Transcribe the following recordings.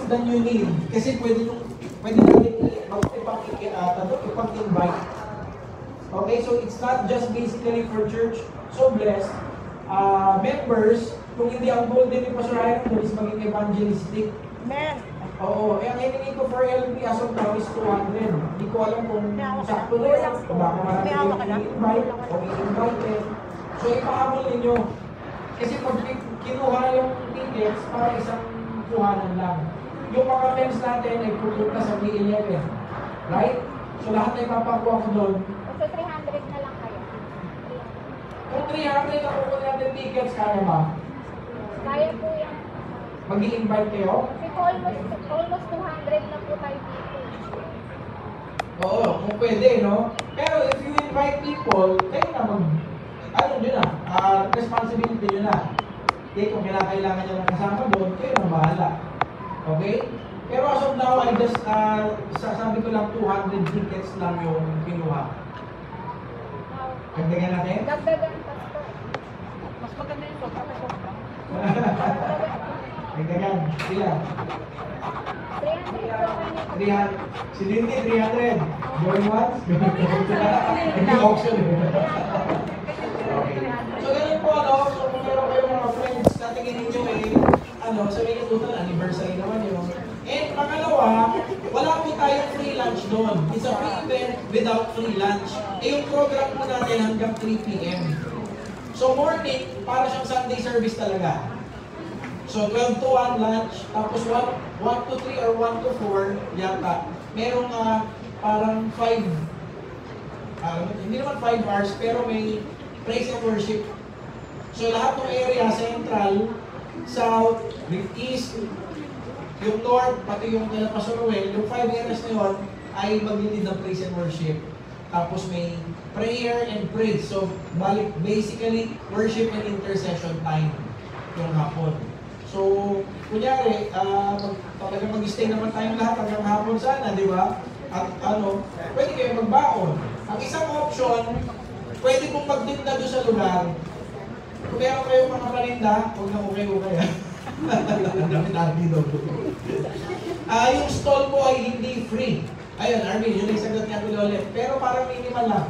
than you need. Kasi pwede natin ipag-invite. Okay, so it's not just basically for church. So blessed. Members, kung hindi ang goal din ni Pastor Ryan is maging evangelistic. Amen. Oo, ang hiningi ko for LP as of now is 200. Hindi ko alam kung sakto na yun. Baka marami i-invite o i-invited. So ipahabol ninyo. Kasi pag kinuha yung tickets, para isang kuhanan lang. Yung mga friends natin ay pupunta sa B11. Right? So lahat na ipapakuha ko doon. So 300 na lang kayo. Kung 300 na kukuha natin tickets, kaya ba? Kaya po yan. Mag-i-invite kayo? Kasi almost 200 na po tayo dito. Oo, kung pwede, no? Pero if you invite people, kayo na responsibility nyo na. Okay, kung kailangan nyo ng kasama doon, kayo na bahala. Okay? Pero as of now, I just, sasabi ko lang 200 tickets lang yung kinuha. Dagdagan natin? Dagdagan pa ito. Mas maganda yung sobrang. Dagdagan. Sila. 300 po kayo. 300. Si Lindy, 300. Going once? Nag-auction eh. Okay. So, ganun po, ano? So, kung meron kayong mga friends, natingin ninyo sabihin nyo total, anniversary naman yun. And pangalawa, wala po tayong free lunch doon. It's a free event without free lunch. Yung program po natin hanggang 3 p.m. So, morning, para siyang Sunday service talaga. So, 12 to 1 lunch, tapos 1 to 3 or 1 to 4 yata. Merong parang 5, hindi naman 5 hours, pero may praise and worship. So, lahat ng area, central, south, east, yung north, pati yung Pastor Ruel, yung 5 areas na yun, ay maglilid ng praise and worship. Tapos may prayer and praise. So, basically, worship and intercession time yung hapon. So, kunyari, talagang mag-stay naman tayong lahat hanggang hapon sana, di ba? At pwede kayo magbaon. Ang isang option, pwede pong magtinda doon sa lugar. Kung meron kayong mga paninda, huwag na okay-okay. Dami-dami doon. Yung stall po ay hindi free. Ayun, Armin, yun ay sagot niya ulit. Pero parang minimal lang.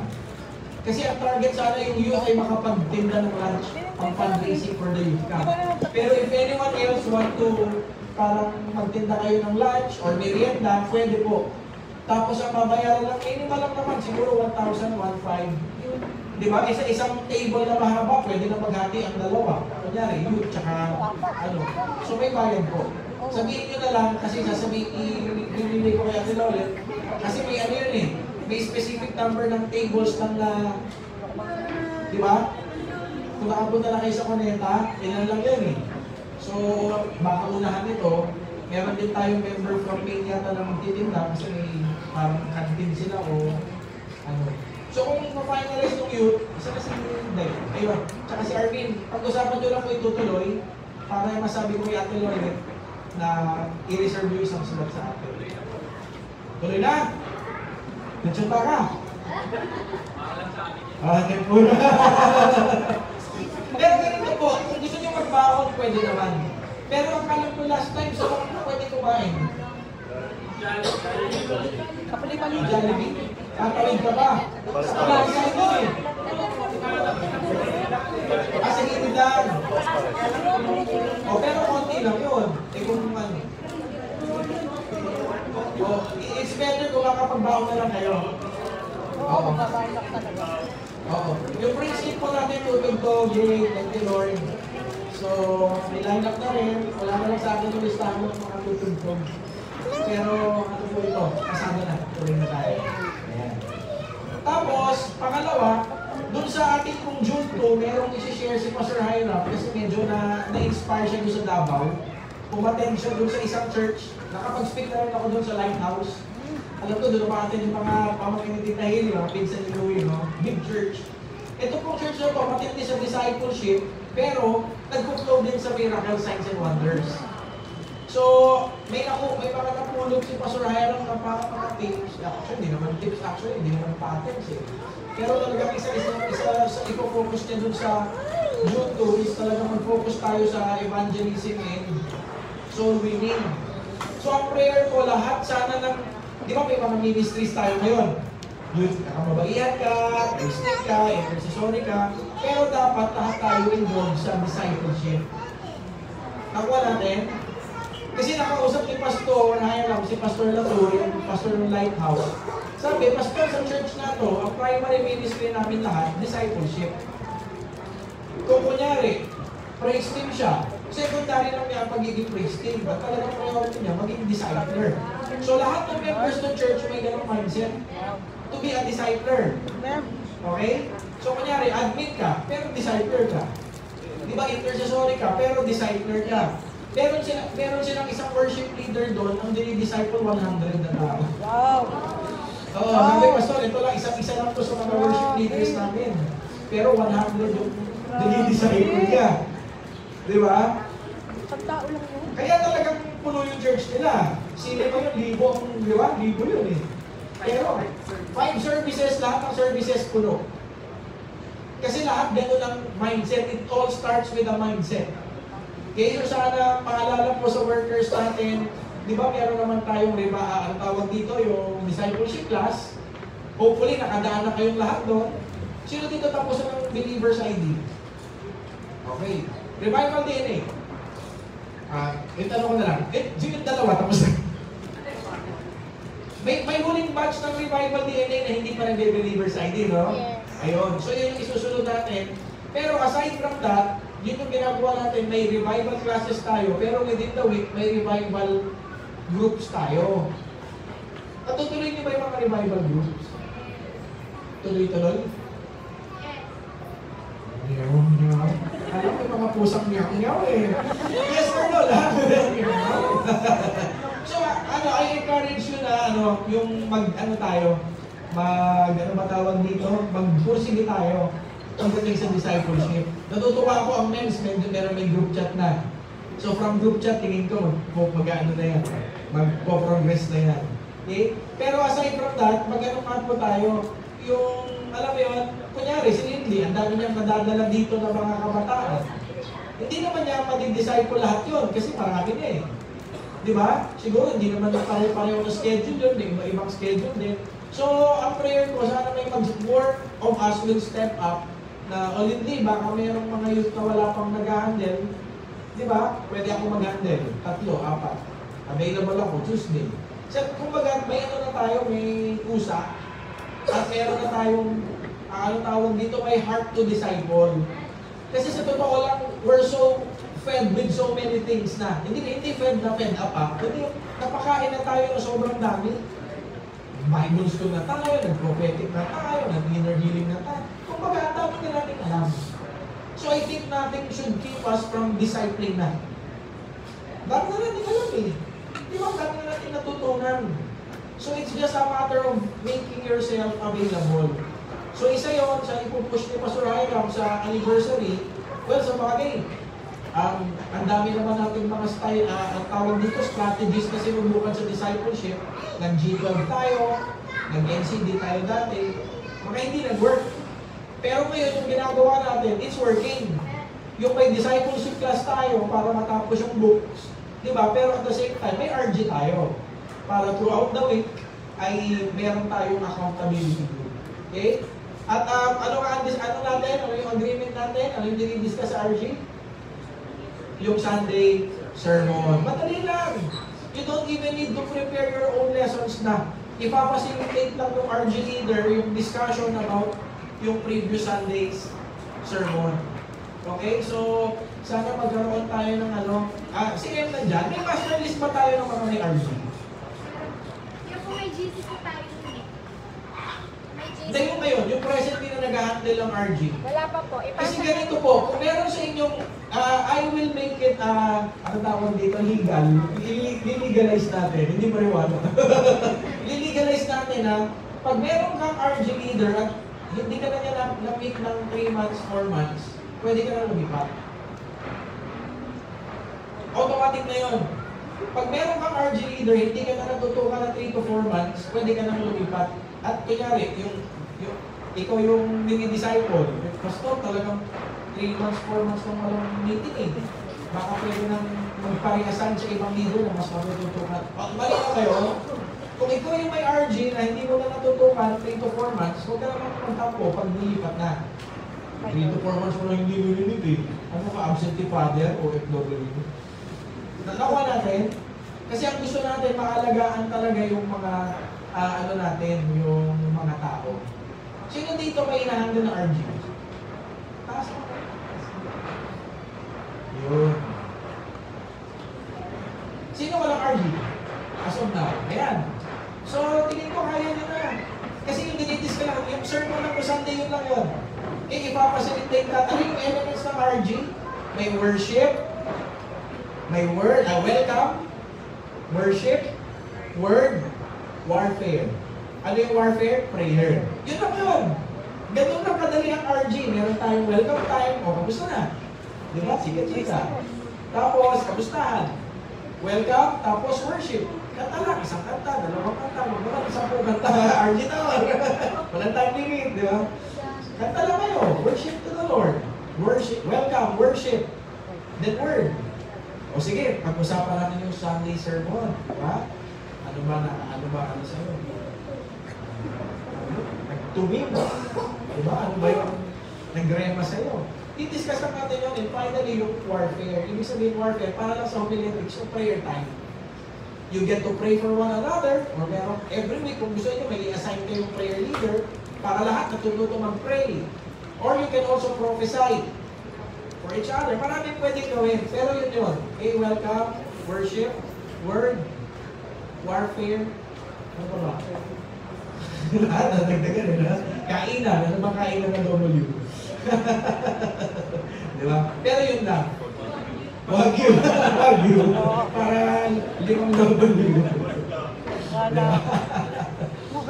Kasi ang target sana yung youth ay makapagtinda ng lunch, ang fundraising for the youth camp. Pero if anyone else want to parang magtinda kayo ng lunch or merienda, pwede po. Tapos ang babayaran lang, minimal lang naman, siguro 1,000, 1,500. Di ba? Isang table na mahaba, pwede na maghati ang dalawa. Kunyari, youth, tsaka So may bayad po. Sabihin nyo na lang, kasi sasabihin, ko kaya nila ulit. Kasi may yun eh. May specific number ng tables lang na, di ba? Kung nakapunta na kayo sa Cuneta, ilan lang yun eh. So, baka unahan nito, meron din tayong member from Maine yata na magtitinda kasi may parang canteen sila o So, kung ma-finalize ng youth, isa na si Day. Ayun. Tsaka si Arvin, pag-usapan nyo lang po itutuloy para masabi ko yung Ate Loret na i-reserve yung isang slot sa atin. Tuloy na! Nagsunta ka! Tempura! Pero ganito po, kung gusto nyo magbaon, pwede naman. Pero ang kalam ko last time, so kung pwede kumain. Kapalipan yung Jollibee? Tatawid ka ba? Sa mo eh. Kasi hindi lang. Pero konti lang yun. Kung it's better kung makapagbaon na lang kayo. Oo. Oo. Yung principle po natin, tubig to, great, thank you Lord. So, may line up na rin. Wala na lang sa akin yung listahan ng mga tutugtog. Pero, po ito? Kasama na. Tuloy na tayo. Ayan. Tapos, pangalawa, dun sa ating kung June 2, merong isi-share si Pastor Hiram kasi medyo na-inspire siya dun sa Davao. Umattend siya dun sa isang church. Nakapag-speak na rin ako dun sa Lighthouse. Alam ko, doon pa atin yung mga pamakinitid na hili, mga pinsan ni Louie, no? Big church. Ito pong church na ito, matindi sa discipleship, pero nagpo-flow din sa miracle, signs, and wonders. So, may mga napulog si Pastor Hiram na mga tips. Actually, hindi naman tips, hindi naman patterns eh. Pero talagang isa ipo-focus niya dun sa June 2 is talagang mag-focus tayo sa evangelism and soul winning. So So ang prayer ko, lahat sana ng, di ba may mga ministries tayo ngayon? Yun, nakamabaihan ka, Christian ka, intercessory ka, pero dapat lahat tayo involved sa discipleship. Nakuha natin? Kasi nakausap ni Pastor, nahiram si Pastor Latour, yung Pastor ng Lighthouse. Sabi, Pastor, sa church na to, ang primary ministry namin lahat, discipleship. Kung kunyari, praise team siya, secondary lang niya ang pagiging praise team, but talagang priority niya, maging discipler. So lahat ng members ng church may ganong mindset, to be a discipler. Okay? So kunyari, admin ka, pero discipler ka. Di ba, intercessory ka, pero discipler ka. Meron silang isang worship leader doon ang dinidisciple 100 na tao. Wow! Oo, sabi, Pastor, ito lang, isa lang to sa mga worship leaders namin. Pero 100 yung dinidisciple niya. Di ba? Pagtao lang yun. Kaya talagang puno yung church nila. Sino pa yun? Libo ang, di ba? Libo yun eh. Pero, 5 services, lahat ng services puno. Kasi lahat ganun ang mindset. It all starts with a mindset. Okay, so sana paalala po sa workers natin, di ba meron naman tayong ang tawag dito, yung discipleship class. Hopefully, nakadaan na kayong lahat doon. Sino dito tapos ng Believer's ID? Okay. Revival DNA. Itanong ko na lang. Yung dalawa, tapos na. May huling batch ng Revival DNA na hindi pa nag-Believer's ID, no? Yes. Ayun. So, yun yung isusunod natin. Pero aside from that, yun yung ginagawa natin, may revival classes tayo, pero within the week, may revival groups tayo. Natutuloy niyo ba yung mga revival groups? Tuloy-tuloy? Nyaw. Alam ko yung mga pusang nyaw eh. Yes or no lang? So, I encourage you na, yung tayo, magpursige tayo pagdating sa discipleship. Natutuwa ako ang men's, meron may group chat na. So from group chat, tingin ko, mag-ano na yan, magpo-progress na yan. Okay? Pero aside from that, mag-ano po tayo, yung, alam mo yun, kunyari, si Lindley, ang dami niyang nadadala dito ng mga kabataan. Hindi naman niya madi-disciple lahat yun, kasi marami na eh. Di ba? Siguro, hindi naman pareho na schedule yun, iba-ibang schedule din. So, ang prayer ko, sana may more of us will step up na, o Lindley, baka mayroong mga youth na wala pang nag-handle. Di ba? Pwede ako mag-handle. 3, 4. Available ako, Tuesday. So, kumbaga, may na tayo, may kusa. At meron na tayong, tawag dito, may heart to disciple. Kasi sa totoo lang, we're so fed with so many things na. Hindi fed na fed up ha. Hindi, napakain na tayo na sobrang dami. Bible school na tayo, nag-prophetic na tayo, nag-inner healing na tayo. Kumbaga, ang dami na natin alam. So I think nothing should keep us from discipling na. Dami na natin alam eh. Di ba, dami na natin natutunan. So it's just a matter of making yourself available. So isa yun, sa ipupush ni Pastor Hiram sa anniversary, well, sa bagay, ang dami naman natin mga style, ang tawag dito, strategies na sinubukan sa discipleship. Nag-G12 tayo, nag-NCD tayo dati, mga hindi nag-work. Pero ngayon, yung ginagawa natin, it's working. Yung may discipleship class tayo para matapos yung books, di ba? Pero at the same time, may RG tayo. Para throughout the week, ay meron tayong accountability group. Okay? At ano natin? Ano yung agreement natin? Ano yung dinidiscuss sa RG? Yung Sunday sermon. Madali lang. You don't even need to prepare your own lessons na. Ipapacilitate lang yung RG leader yung discussion about yung previous Sunday's sermon. Okay? So, sana magkaroon tayo ng si M nandyan. May master list ba tayo ng mga may RG? Yung po may GCC tayo eh. May GCC. Hindi yung ngayon, yung presently na nag-handle ng RG. Wala pa po. Kasi ganito po, kung meron sa inyong, I will make it, ano tawag dito, legal. Lilegalize natin, hindi mariwala. Lilegalize natin na, pag meron kang RG leader at hindi ka na niya na-pick ng 3 months, 4 months, pwede ka na lumipat. Automatic na yun. Pag meron kang RG leader, hindi ka na natutukan ng 3 to 4 months, pwede ka na lumipat. At kunyari, ikaw yung mini-disciple. Pastor, talagang 3 months, 4 months lang walang meeting eh. Baka pwede nang magpariasan sa ibang leader na mas matututukan. Mali na kayo, kung ikaw yung may RG na hindi mo na natutukan 3 to 4 months, huwag ka naman magtampo pag nilipat na. 3 to 4 months mo na hindi nililit eh. Ano ka, absentee father o FW? Nakuha natin, kasi ang gusto natin, maalagaan talaga yung mga, ano natin, yung mga tao. Sino dito may inahandle ng RG? Taas mo. Yun. Sino walang RG? As of now. Ayan. So, tingin ko kaya nyo na. Kasi yung dinitis ka lang, yung sermon ng Sunday yun lang yun. Eh, ipapasalitate ka. Ano yung elements ng RG? May worship, may word, welcome, worship, word, warfare. Ano yung warfare? Prayer. Yun lang yun. Ganun lang kadali ang RG. Meron tayong welcome time. O, kamusta na? Di ba? Sige, chika. Tapos, kamustahan. Welcome, tapos worship. Kanta lang, isang kanta, dalawang kanta, magmula, 10 kanta, RG na. Walang time limit, di ba? Kanta lang kayo, worship to the Lord. Worship, welcome, worship. Then word. O sige, pag-usapan natin yung Sunday sermon, di ba? Ano ba sa'yo? Nagtuming, di ba? Ano ba yung nagrema sa'yo? I-discuss lang natin yun, and finally, yung warfare. Ibig sabihin warfare, para lang sa homiletics, so prayer time. You get to pray for one another, or meron, every week, kung gusto nyo, may i-assign kayong prayer leader, para lahat natututo mag-pray. Or you can also prophesy for each other. Maraming pwedeng gawin, pero yun. Okay, welcome, worship, word, warfare, ano pa ba? Lahat, nagdagdagan eh, ha? Kainan, ano ba kainan ng W? Di ba? Pero yun lang. Wagyu. Wagyu. Para 5 W. Diba?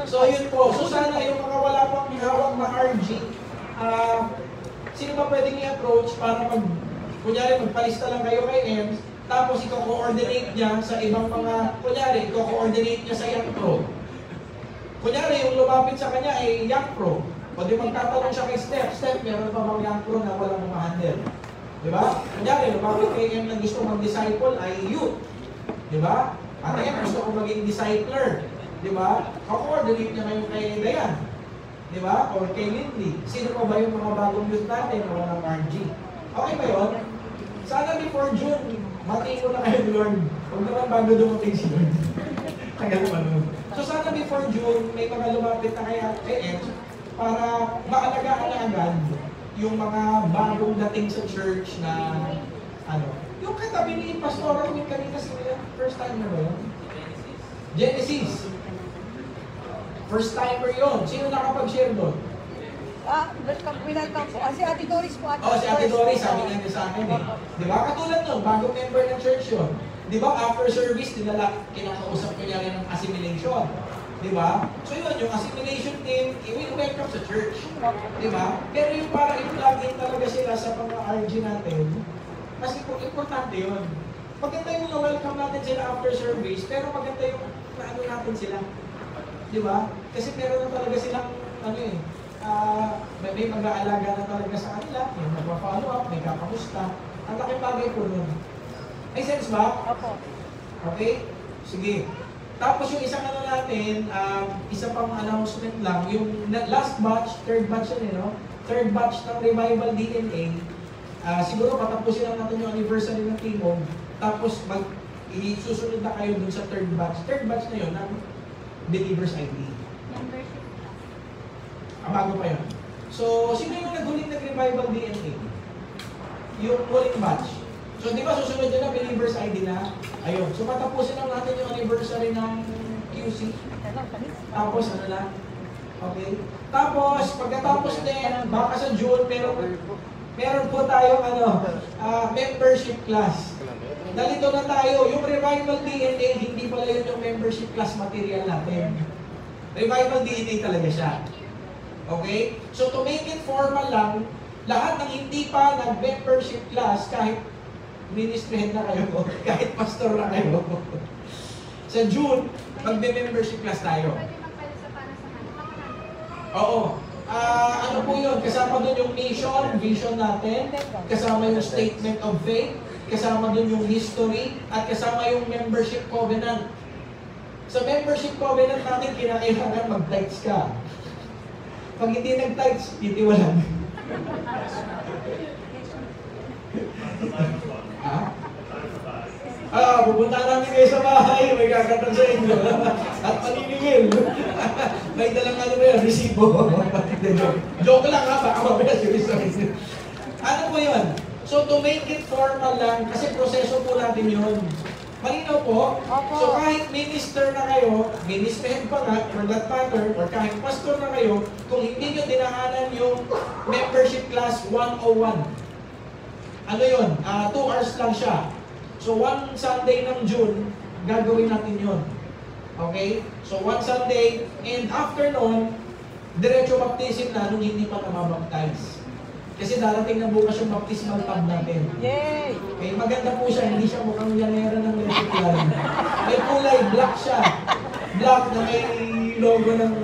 So yun po. So sana yung mga wala pang hawak na RG, sino ba pwedeng i-approach para kunyari magpalista lang kayo kay EMS, tapos i-coordinate niya sa ibang mga, kunyari, i-coordinate niya sa Young Pro. Kunyari, yung lumapit sa kanya ay Young Pro. O di magtatanong siya kay Steph, meron pa bang Young Pro na walang ma-handle? Diba? Kunyari, lumapit kay EM na gusto mag-disciple ay youth. Diba? At EM gusto kong maging discipler. Diba? Coordinate niya ngayon kay Dayan. Diba? O kay Lindy. Sino pa ba yung mga bagong youth natin na walang RG? Okay ba yun? Sana before June, matiin ko na kayo, Lord. Huwag naman bago dumating si Lord. Tagal naman nun. So sana before June, may mga lumapit na kay EM para maalagaan na agad yung mga bagong dating sa church na ano. Yung katabi ni Pastoral Week kanina sila, first time na ba yun? Genesis. First timer yun. Sino nakapag-share doon? Welcome po. Si Ate Doris po. Si Ate Doris, sabi nga niya sa akin eh. Di ba? Katulad nun, bagong member ng church yun. Di ba? After service, kinakausap ko niya rin ng assimilation. Di ba? So yun, yung assimilation team, i-welcome sa church. Di ba? Pero yung para i-plug in talaga sila sa mga RG natin, kasi importante yun. Maganda yung na-welcome natin sila after service, pero maganda yung naano natin sila. Di ba? Kasi meron na talaga silang, may mag-aalaga na talaga sa kanila, may mag-follow up, may kakamusta. Ang laking bagay po nun. May sense ba? Opo. Okay? Sige. Tapos yung isang natin, isa pang announcement lang, yung last batch, third batch yun no? Third batch ng Revival DNA, siguro patapusin lang natin yung anniversary ng Timog, tapos isusunod na kayo dun sa third batch. Third batch na yun, ng Believers ID. Membership. Bago pa yun. So, sino yung naghuling nag-Revival DNA? Yung huling batch. So, di ba susunod yun na Believers ID na? Ayun. So, patapusin lang natin yung anniversary ng QC. Tapos, ano lang? Okay? Tapos, pagkatapos din, baka sa June, meron po tayong membership class. Nalito na tayo, yung Revival DNA, hindi pala yun yung membership class material natin. Revival DNA talaga siya. Okay? So, to make it formal lang, lahat ng hindi pa nag-membership class, kahit ministry head na kayo, kahit pastor na kayo, sa June, magbe-membership class tayo. Pwede magpalisa para sa kanila. Oo. Ano po yun? Kasama doon yung mission, vision natin, kasama yung statement of faith, kasama dun yung history, at kasama yung membership covenant. Sa membership covenant natin, kinakailangan mag-tithes ka. Pag hindi nag-tithes, titiwalan. Ha? Pupunta namin kayo sa bahay, may kakatag sa inyo. At paniningil. May dalang ano ba yun, resibo. Joke lang ha, baka mamaya serious. Ano po yun? So to make it formal lang, kasi proseso po natin yun. Malinaw po? So kahit minister na kayo, minister pa nga, for that matter, or kahit pastor na kayo, kung hindi nyo dinaanan yung membership class 101, ano yun? 2 hours lang siya. So, one Sunday ng June, gagawin natin yun. Okay? So, one Sunday, and after nun, diretso baptism na nung hindi pa namabaptize. Kasi darating na bukas yung baptismal tab natin. Yay! Okay, maganda po siya, hindi siya mukhang yanera ng lesiklan. May kulay, black siya. Black na may logo ng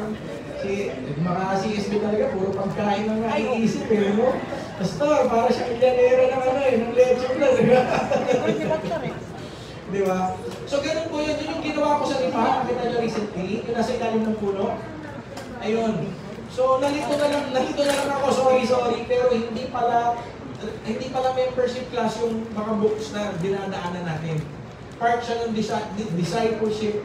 mga CSB talaga, puro pagkain ang naiisip eh, no? Pastor, para siyang yanera ng ano eh, ng lesiklan. Di ba? So, ganun po yun. Yun yung ginawa ko sa lipa, nakita nyo recently, yung nasa ilalim ng puno. Ayun. So, nalito na lang ako, sorry, pero hindi pala membership class yung mga books na dinadaanan natin. Part siya ng discipleship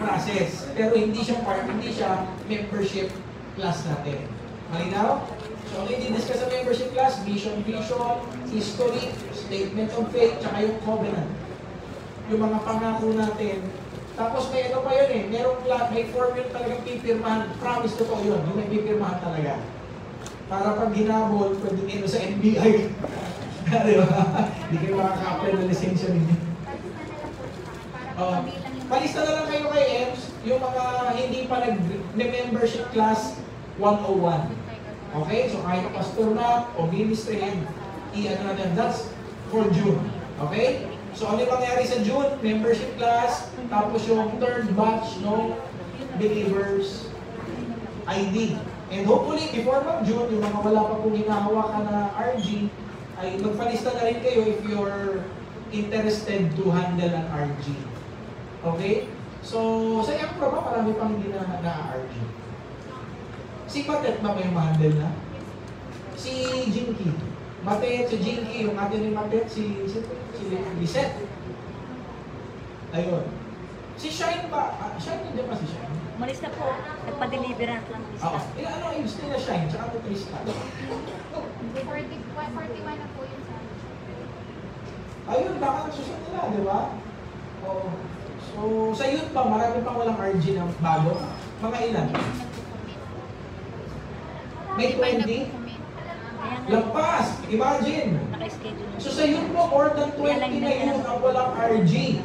process, pero hindi siya membership class natin. Malinaw? So, ang i-discuss sa membership class, vision, history, statement of faith, tsaka yung covenant. Yung mga pangako natin. Tapos may ano pa yun eh, may form yun talagang pipirmahan. Promise ko to yun, yung may pipirmahan talaga. Para pag ginabol, pwede nyo sa NBI. Di ba? Hindi kayo makaka-apply na lisensya ninyo. Palista na lang kayo kay EMS, yung mga hindi pa nag-membership class 101. Okay? So kahit pastor na o ministry head, i-ano natin, that's for June. Okay? So ano yung mangyari sa June? Membership class, tapos yung third batch ng believers ID. And hopefully, before mag-June, yung mga wala pa pong hinahawakan na RG, ay magpalista na rin kayo if you're interested to handle an RG. Okay? So, sa Empro ba, marami pang hindi na RG. Si Matet ba may ma-handle na? Si Jinky. Matet, si Jinky, yung ate ni Matet, si Lisette. Ayun. Si Shine ba? Shine, hindi pa si Shine? Umalis na po. Nagpa-deliverant lang. Oo. Ano yung nila Shine? Tsaka ito Tristan. 41 na po yun sa amin. Ayun, baka nagsusunod nila, di ba? Oo. So, sa youth pa, marami pang walang RG na bago. Mga ilan? May 20? Lagpas! Imagine! Naka-schedule. So sa youth mo, more than 20 na yun ang walang RG.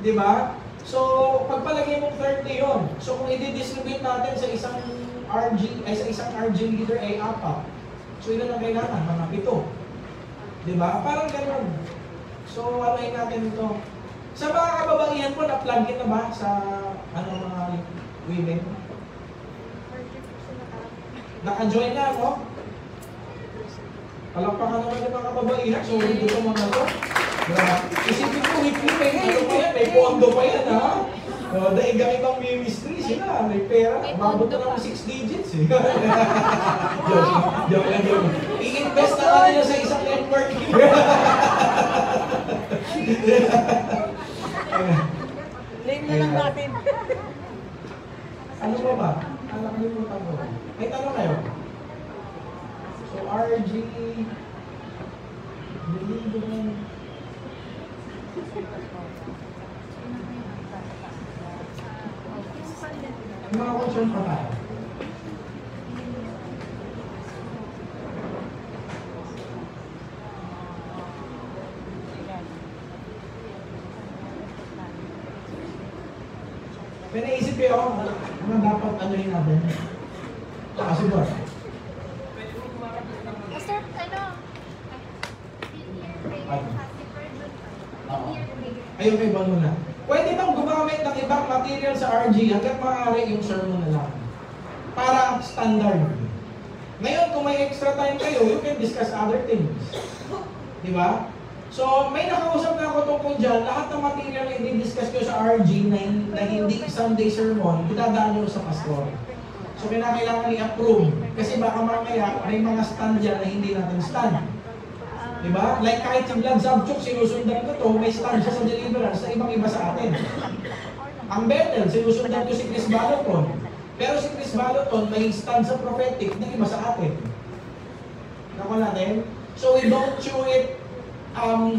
Di ba? So, pagpalagay mong 30 yun. So kung i-distribute natin sa isang RG leader ay 4. So ilan ang kailangan? Mga 7. Di ba? Parang ganun. So alayin natin ito. Sa mga kababaihan po, na-plug in na ba sa mga women? Naka-join na, no? Palakpakan naman yung mga kababaihan. So, dito mga to. Isipin ko, weekly, may pondo pa yan, ha? Dahil gamit ang ministry, sila, may pera. Umabot na ng 6 digits, eh. Joke lang. I-invest na natin sa isang network. Blame na lang natin. Ano ba? Alam niyo mo tanong. May tanong kayo? So, RG, believing, may mga concern pa tayo. May naisip kayo ako, ano dapat anuhin natin? Kasi ba? Sir, Ayun kay Bang muna. Pwede bang gumamit ng ibang material sa RG hanggang maaari yung sermon na lang? Para standard. Ngayon, kung may extra time kayo, you can discuss other things. Di ba? So, may nakausap na ako tungkol dyan, lahat ng material na i-discuss ko sa RG na hindi Sunday sermon, idadaan nyo sa pastor. So, kailangan i-approve. Kasi baka mamaya, may mga stand dyan na hindi natin stand. Diba? Like kahit si Vlad Zabchuk, sinusundan ko to, may stand siya sa deliverance na ibang-iba sa atin. Ang Bethel, sinusundan ko si Chris Baloton. Pero si Chris Baloton, may stand sa prophetic na iba sa atin. Nakuha natin? So, we don't chew it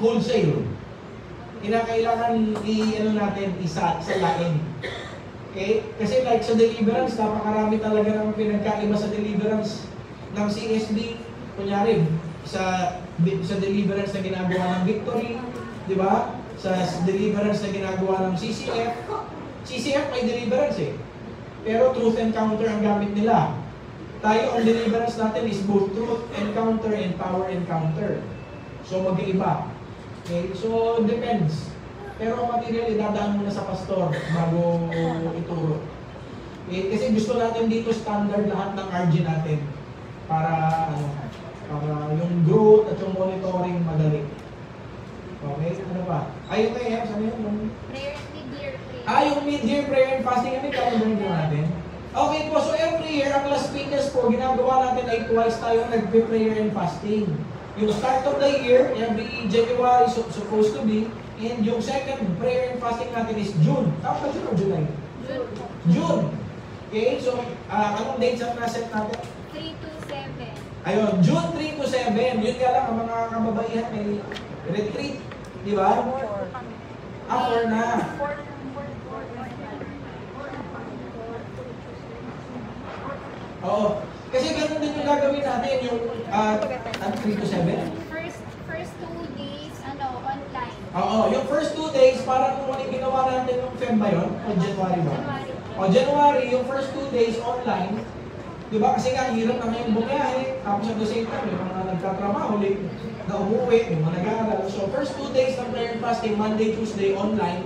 wholesale. Kailangan natin isalain. Okay? Kasi like sa deliverance, napakarami talaga ng pinagkaiba sa deliverance ng CSD. Kunyari, sa deliverance na ginagawa ng Victory, di ba? Sa deliverance na ginagawa ng CCF. CCF may deliverance eh. Pero truth encounter ang gamit nila. Tayo, ang deliverance natin is both truth encounter and power encounter. So, mag-iiba. Okay? So, depends. Pero ang material, idadaan muna sa pastor bago ituro. Okay? Kasi gusto natin dito standard lahat ng RG natin para yung growth at yung monitoring madali. Okay? Ano pa? Ayun na yan. Saan yun? Prayer, mid-year prayer. Yung mid-year prayer and fasting. Ano yung calendar natin? Okay po, so every year, ang Las Piñas po, ginagawa natin ay twice tayo nagpe-prayer and fasting. Yung start of the year, every January supposed to be, and yung second prayer and fasting natin is June. Tapos June o July? June. Okay, so anong dates ang naset natin? 3 to 7. Ayun, June 3 to 7. Yun nga lang, ang mga kababaihan may retreat. Di ba? 4 na. Oo. Kasi ganun din yung gagawin natin, yung 3 to 7. First 2 days, online. Oo, yung first 2 days, parang kung ano yung ginawa natin yung Feb ba yun? O January ba? January, yung first 2 days online. Diba? Kasi nga, hirap na ngayon bumiyahe. Tapos at the same time, yung mga nagtatrabaho, na umuwi, yung mga nag-aaral. So, first 2 days ng prayer and fasting, Monday, Tuesday, online.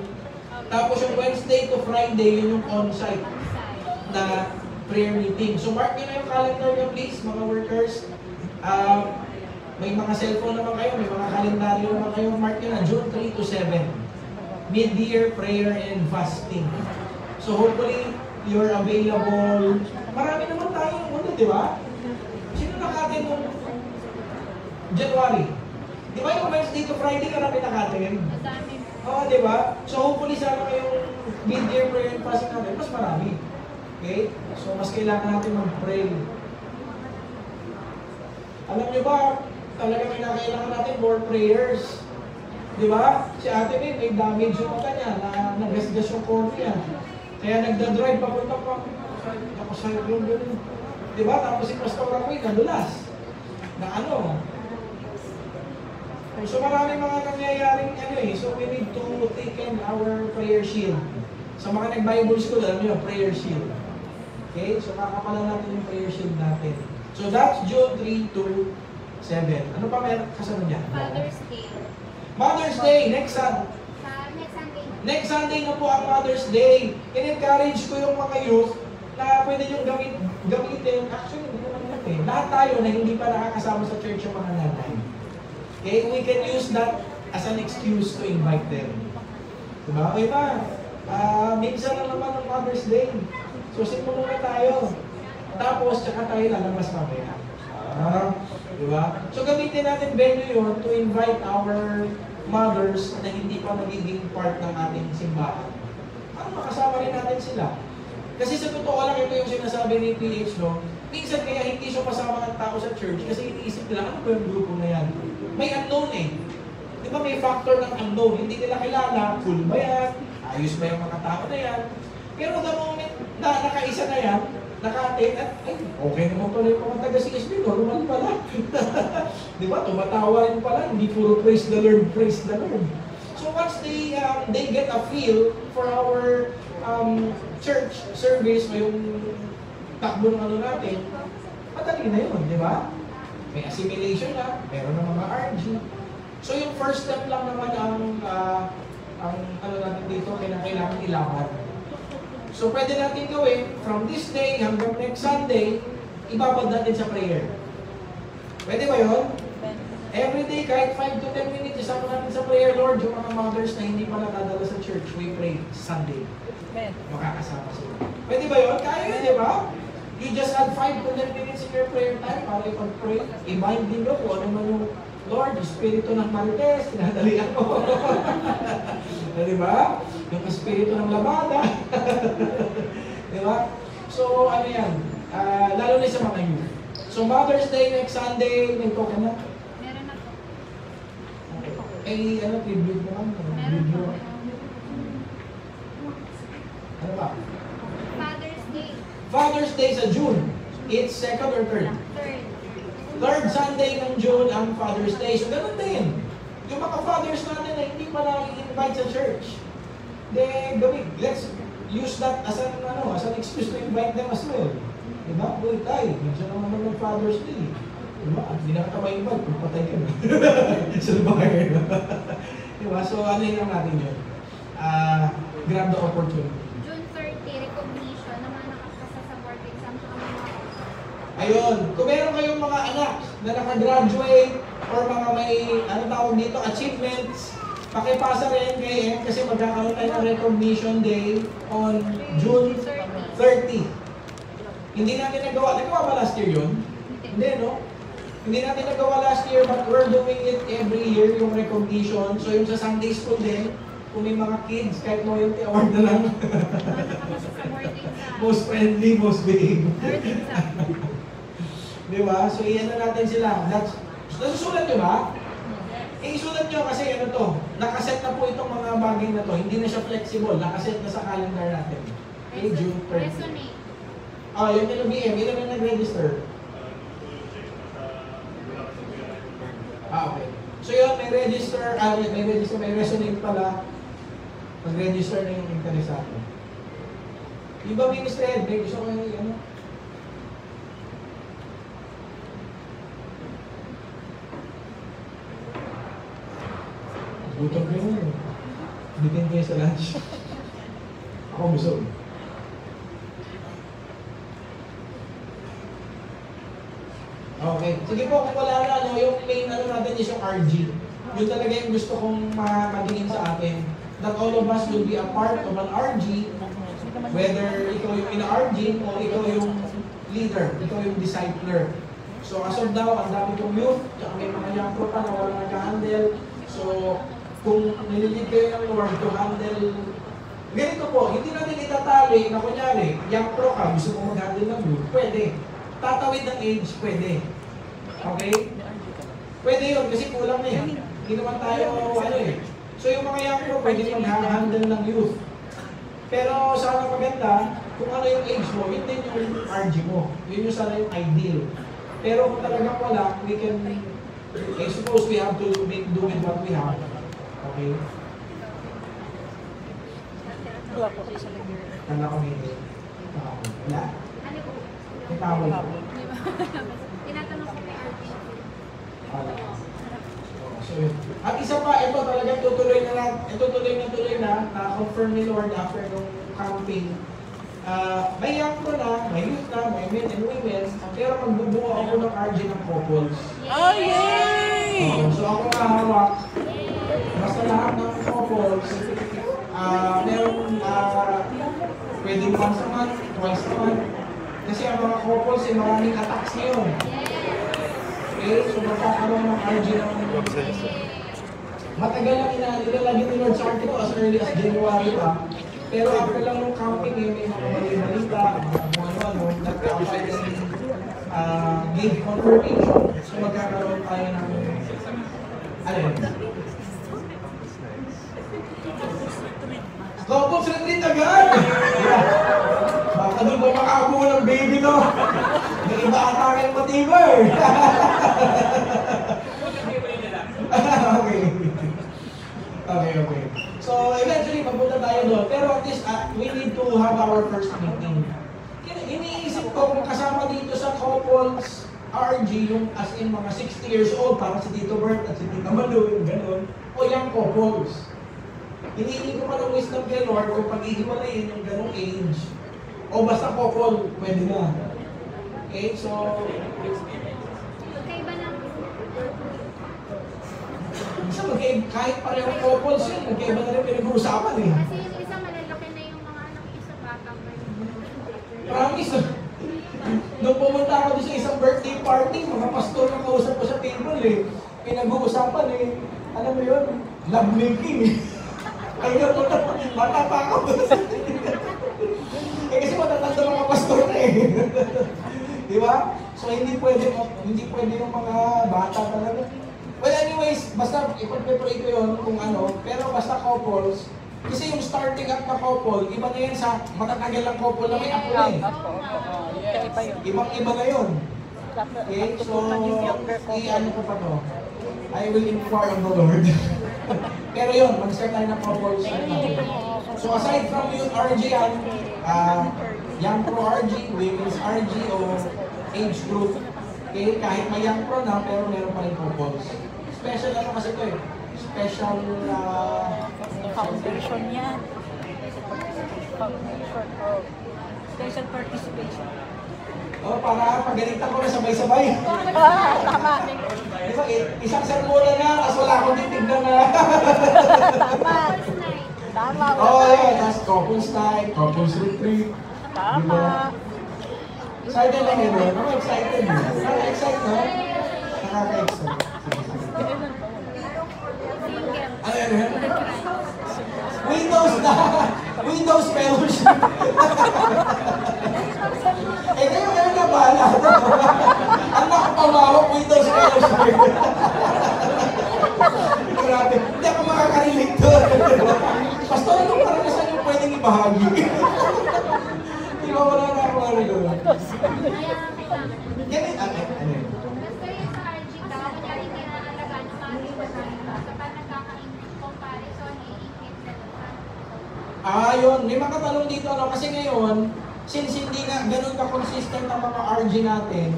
Tapos yung Wednesday to Friday, yun yung on-site na prayer meeting. So mark nyo na yung calendar nyo please, mga workers. May mga cellphone naman kayo, may mga kalendaryo naman kayo. Mark nyo na, June 3 to 7. Mid-year prayer and fasting. So hopefully, you're available. Marami naman tayo muna, di ba? Sino nakatin nung January? Di ba yung Wednesday to Friday karami nakatin? Oo, di ba? So hopefully sana kayong mid-year prayer and fasting natin, mas marami. Okay? So, mas kailangan natin mag-pray. Alam nyo ba, talaga kailangan natin more prayers. Di ba? Si Ate may damage yung mata niya, nagasgas yung cornea. Kaya nagda-drive papunta pa. Ako sa yung gano'n. Di ba? Tapos si Pastor Amoy, nadulas. Na ano? So, maraming mga nangyayaring So, we need to take in our prayer shield. Sa mga nag-Bible school, alam nyo, prayer shield. Okay? So, kakapala natin yung prayer shield natin. So, that's June 3 to 7. Ano pa meron kasama niya? Father's Day. Mother's Day, next Next Sunday. Next Sunday na po ang Mother's Day. In-encourage ko yung mga youth na pwede yung gamitin. Actually, hindi naman natin. Lahat tayo na hindi pa nakakasama sa church yung mga nanay. Okay? We can use that as an excuse to invite them. Diba? Okay ba? Minsan na naman ang Mother's Day. So, simulan na tayo. Tapos, tsaka tayo lalabas mamaya. Diba? So, gamitin natin venue yun to invite our mothers na hindi pa nagiging part ng ating simbahan. Makasama rin natin sila. Kasi sa totoo lang, ito yung sinasabi ni PH, no? Minsan kaya hindi siya pasama ng tao sa church kasi iniisip nila, ano ba yung grupo na yan? May unknown eh. Di ba may factor ng unknown? Hindi nila kilala, cool ba yan? Ayos ba yung mga tao na yan? Pero the moment na nakaisa na yan, naka-attend at, okay naman pala yung mga taga-CSB, normal pala. Di ba? Tumatawa rin pala, hindi puro praise the Lord, praise the Lord. So once they get a feel for our church service, o yung takbo ng ano natin, madali na yun, di ba? May assimilation na, meron ng mga RG. So yung first step lang naman ang ano natin dito, kailangan ilaban. So pwede natin gawin, from this day hanggang next Sunday, ibabad natin sa prayer. Pwede ba yun? Every day, kahit 5 to 10 minutes, isama natin sa prayer, Lord, yung mga mothers na hindi pa nakadala sa church, we pray Sunday. Amen. Makakasama sila. Pwede ba yun? Kaya yun, di ba? You just add 5 to 10 minutes in your prayer time para ipag-pray. I-bind din mo kung ano man yung Lord, espiritu ng marites, sinadalian ko. Di ba? Yung espiritu ng labada. Di ba? So, ano yan? Lalo na sa mga youth. So, Mother's Day next Sunday, may token na? Meron na po. Eh, ano, tribute mo lang? Meron po. Ano ba? Father's Day. Father's Day sa June. It's second or third? Third. Third Sunday ng June ang Father's Day. So, ganun din. Yung mga fathers natin na hindi pa na-invite sa church, then, let's use that as an excuse to invite them as well. Diba? Uy, tayo, minsan naman ng Father's Day. Diba? At hindi na ka ma-invite, kung patay ka na. Sa bahay. Diba? So, ano yun lang natin yun? Grab the opportunity. June 30, recognition ng mga nakapasa sa board exam sa mga Ayun, kung meron kayong mga anak na nakagraduate or mga may, ano tawag dito, achievements, pakipasa rin kay Em kasi magkakaroon tayo ng recognition day on June 30. Hindi natin nagawa ba last year yun? Hindi, no? Hindi natin nagawa last year but we're doing it every year, yung recognition. So yung sa Sunday school din, kung may mga kids, kahit loyalty award na lang. nakapasa sa board exam. Most friendly, most big. Board exam. Di ba? So, iyan na natin sila. Nasusulat nyo ba? Isulat nyo kasi ano to, nakaset na po itong mga bagay na to. Hindi na siya flexible. Nakaset na sa calendar natin. Okay, June 30. Resonate. Yung LBM, ilan na nag-register? Okay. So yun, may resonate pala. Mag-register na yung interesado. Yung ba ministry, gusto ko yung ano? Gutom ko yun. Bitin kayo sa lunch. Ako busog. Okay. Sige po, kung wala na, no, yung main natin is yung RG. Yun talaga yung gusto kong magiging sa atin. That all of us will be a part of an RG, whether ikaw yung ina-RG o ikaw yung leader, ikaw yung discipler. So as of now, ang dami kong youth, tsaka may mga young pro pa na wala nagka-handle. So, kung nililid kayo ng Lord to handle, ganito po, hindi natin itatali na kunyari, young pro ka, gusto mo mag-handle ng youth, pwede. Tatawid ng age, pwede. Okay? Pwede yun, kasi kulang na yan. Hindi naman tayo, So yung mga young pro, pwede mag-handle ng youth. Pero sana maganda, kung ano yung age mo, yun din yung RG mo. Yun yung sana yung ideal. Pero kung talagang wala, we can, I suppose we have to make do with what we have. Okay? Wala po sa lagay. Kala ko may wala? Ano po? May tawag po. Tinatanong ko kay RP. Wala. So, yun. At isa pa, ito talagang tutuloy na, na-confirm ni Lord after nung camping. May young ko na, may youth na, may men and women, pero magbubuo ako ng RG ng couples. Oh, yay! So ako mahawak, basta lahat ng couples, meron, pwedeng once a month, twice a month. Kasi ang mga couples, maraming attacks ngayon. Okay, so magkakaroon ng RG ng matagal lang ilalagay ni Lord sa article as early as January pa. Pero after lang ng camping, may mga balita, mga ano-ano, nagkakaroon give confirmation. So magkakaroon tayo ng couples retreat agad! Baka doon mo makakuha ng baby to. May iba ata kayong matibay. Okay. So eventually, magpunta tayo doon. Pero at least, we need to have our first meeting. Iniisip ko kung kasama dito sa couples RG, yung as in mga 60 years old, para si Tito Bert at si Tita Malu, yung gano'n, o yung couples. Hinihingi ko pa ng wisdom kay Lord kung pag-ihiwalayin yung gano'ng age, o basta couple, pwede na. Okay, so... Magkaiba lang. kahit parehong couples yun, magkaiba na rin pinag-uusapan eh. Kasi yung isa malalaki na yung mga anak, yung isa bata pa yun. Promise. Nung pumunta ako doon sa isang birthday party, mga pastor na kausap ko sa table eh. Pinag-uusapan eh. Alam mo yun, love making eh. Kaya po na, bata pa ako. Eh kasi matatanda mga pastor na eh. Di ba? So hindi pwede yung mga bata talaga. Well anyways, basta ipag-preparate ko yun kung ano, pero basta couples, kasi yung starting up na couple, iba na yan sa matatagal lang couple na may apo na eh. Kakaiba yun. Ibang-iba na yun. Okay, so, i-ano ko pa to. I will inquire on the Lord. Pero yun, mag-start tayo ng couples. So aside from youth RG yan, young pro RG, women's RG, o age group, okay, kahit may young pro na, pero meron pa rin couples. Special ano kasi ito eh. Special Foundation yan. Foundation. Oh. Special participation. oh, para pagalitan ko na sabay-sabay. Tama. Diba, isang sermona na, tapos wala akong titignan na. Tama. Tama. Oh, yeah, that's couples night, couples retreat. Tama. Excited lang yun, no? Excited. Nakaka-excite, no? Nakaka-excite. Ano yan? Windows fellowship. Eh, kayo na bahala. Ang nakapamawak Windows fellowship. Grabe, hindi ako makaka-relate doon. Pastor, anong karanasan yung pwedeng ibahagi? Di ba wala na ako ano doon? Kaya kailangan. Ganun, ano yun? Basta yung sa RG daw, kunyari hindi na alagaan ng mga iwasan. So, parang nagkaka-increase comparison, i-increase na naman. Yun. May makatanong dito, ano, kasi ngayon, since hindi nga ganun ka-consistent ang mga RG natin,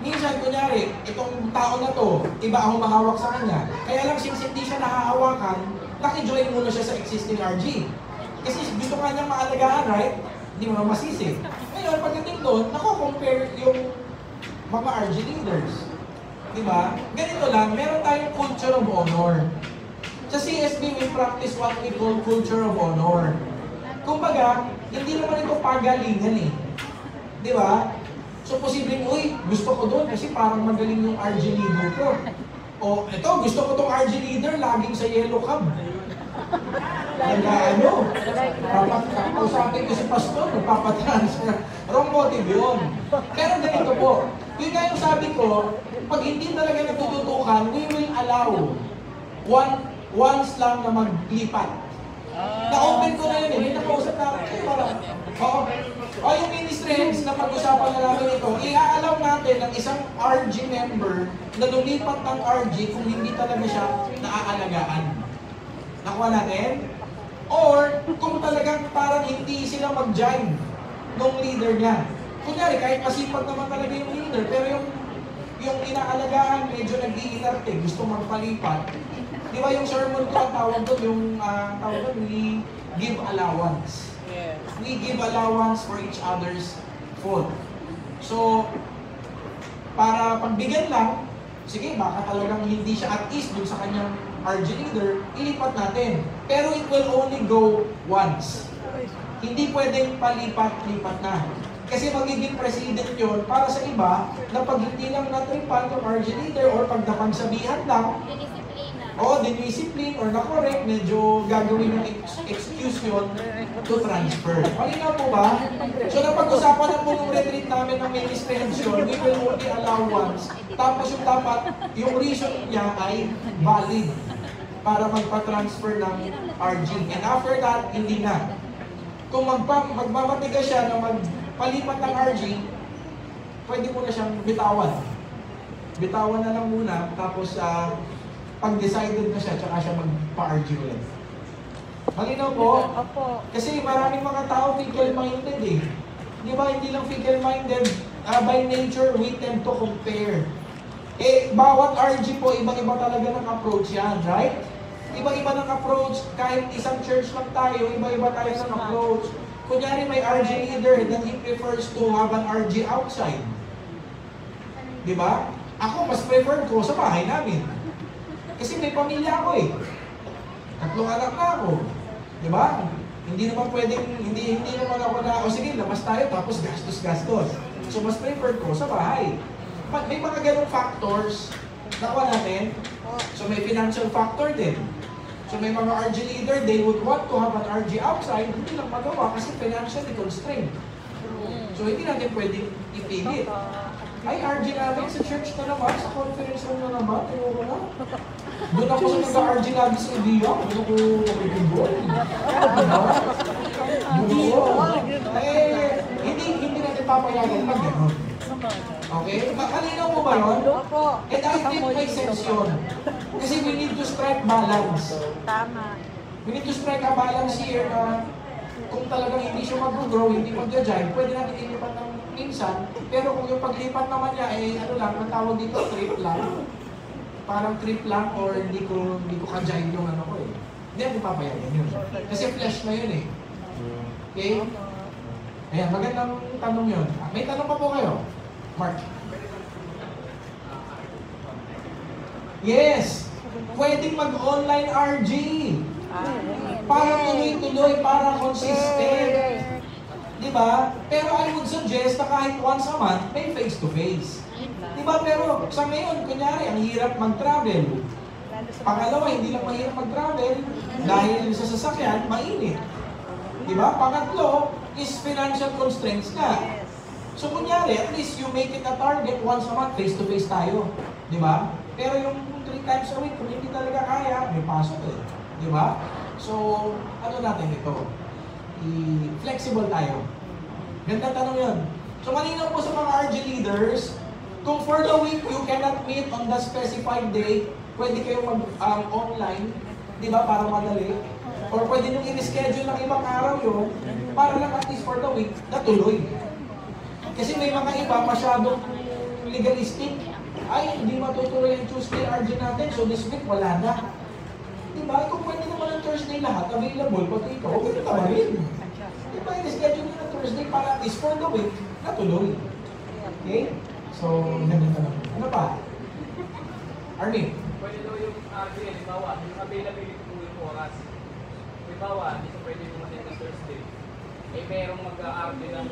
minsan, kunyari, itong tao na to, iba ang humahawak sa kanya. Kaya lang, since hindi siya nahahawakan, naki-join muna siya sa existing RG. Kasi gusto nga niyang maalagaan, right? Hindi mo na masisi. Ngayon, pagdating doon, nako-compare yung mga RG leaders. Diba? Ganito lang, meron tayong culture of honor. Sa CSB, we practice what we call culture of honor. Kumbaga, hindi naman ito pagalingan eh. Di ba? So, posibleng, uy, gusto ko doon kasi parang magaling yung RG leader ko. O, ito, gusto ko tong RG leader laging sa yellow cab. Ano? Usapin ko si pastor, magpapatransfer. Wrong motive yun. Pero ganito po, yun nga yung sabi ko, pag hindi talaga natututukan, we will allow once lang na maglipat. Na-open ko na yun eh, may nakausap na ako. O yung ministry heads na pag-usapan na namin ito, i-allow natin ng isang RG member na lumipat ng RG kung hindi talaga siya naaalagaan. Nakuha natin? Or kung talagang parang hindi sila mag-join ng leader niya. Kunyari, kahit masipag naman talaga yung leader, pero yung inaalagaan medyo nag-iinarte, gusto magpalipat. Di ba yung sermon ko, tawag doon, yung tawag doon, we give allowance. Yes. We give allowance for each other's fault. So, para pagbigyan lang, sige, baka talagang hindi siya at ease dun sa kanyang RG leader, ilipat natin. Pero it will only go once. Hindi pwedeng palipat-lipat na. Kasi magiging president yun para sa iba na pag hindi lang natripan yung RG leader or pag napagsabihan lang, diniscipline or na-correct, medyo gagawin yung excuse yun to transfer. Malinaw po ba? So napag-usapan na po ng retreat namin ng ministry heads yun, we will only allow once. Tapos yung dapat, yung reason niya ay valid para magpa-transfer ng RG. And after that, hindi na. Kung magmamatiga siya na magpalipat ng RG, pwede mo na siyang bitawan. Bitawan na lang muna, tapos pag decided na siya, tsaka siya magpa-RG ulit. Malinaw po? Opo. Kasi maraming mga tao fickle-minded eh. Di ba, hindi lang fickle-minded, by nature, we tend to compare. Eh, bawat RG po, ibang-iba talaga ng approach yan, right? Iba-iba ng approach, kahit isang church lang tayo, iba-iba tayo ng approach. Kunyari may RG leader, then he prefers to have an RG outside. Di ba? Ako, mas prefer ko sa bahay namin. Kasi may pamilya ako eh. 3 anak na ako. Di ba? Hindi naman pwedeng, hindi naman ako na, o sige, labas tayo, tapos gastos. So, mas prefer ko sa bahay. May mga ganong factors na kuha natin. So, may financial factor din. So, may mga RG leader, they would want to have an RG outside, hindi lang magawa kasi financially constrained. So, hindi natin pwedeng ipilit. Ay, RG namin sa church na naman, sa conference room na naman, tinuro na. Doon ako sa nag-RG lagi sa India, doon ako mag-ibigol. Hindi natin papayagan pag gano'n. Okay? Makalinaw mo ba yun? And I think may sense yun. Kasi we need to strike balance. Tama. We need to strike a balance here na kung talagang hindi siya mag-grow, hindi mag-jive, pwede natin ilipat ng minsan. Pero kung yung paglipat naman niya, ano lang, ang tawag dito, trip lang. Parang trip lang or hindi ko ka-jive yung ano ko eh. Hindi ako papayagan yun. Kasi flesh na yun eh. Okay? Ayan, magandang tanong yun. May tanong pa po kayo? Mark. Yes! Pwedeng mag-online RG. Para tuloy-tuloy, para consistent. Diba? Pero I would suggest na kahit once a month, may face-to-face. Diba? Pero sa ngayon, kunyari, ang hirap mag-travel. Pangalawa, hindi lang mahirap mag-travel dahil sa sasakyan, mainit. Diba? Pangatlo, is financial constraints na. So kunyari, at least you make it a target once a month, face-to-face tayo. Diba? Pero yung 3 times a week, kung hindi talaga kaya, may pasok eh. Diba? So, ano natin ito? I-flexible tayo. Ganda tanong yun. So, malinaw po sa mga RG leaders, kung for the week you cannot meet on the specified day, pwede kayo mag-online, di ba, para madali. Or pwede nyo in-schedule ng ibang araw yun, para lang at least for the week, natuloy. Kasi may mga iba masyadong legalistic. Ay, hindi matutuloy yung Tuesday RG natin, so this week wala na. Diba? Kung pwede naman ang Thursday lahat, available, pati ikaw, okay na naman rin. Diba? I-schedule nyo ng Thursday para at least for the week, natuloy. Okay? So, ganun na lang. Ano pa? Armin? Pwede daw yung RG, halimbawa, yung availability po yung oras. Halimbawa, hindi ko pwede umatin ng Thursday. Eh, merong mag-RG ng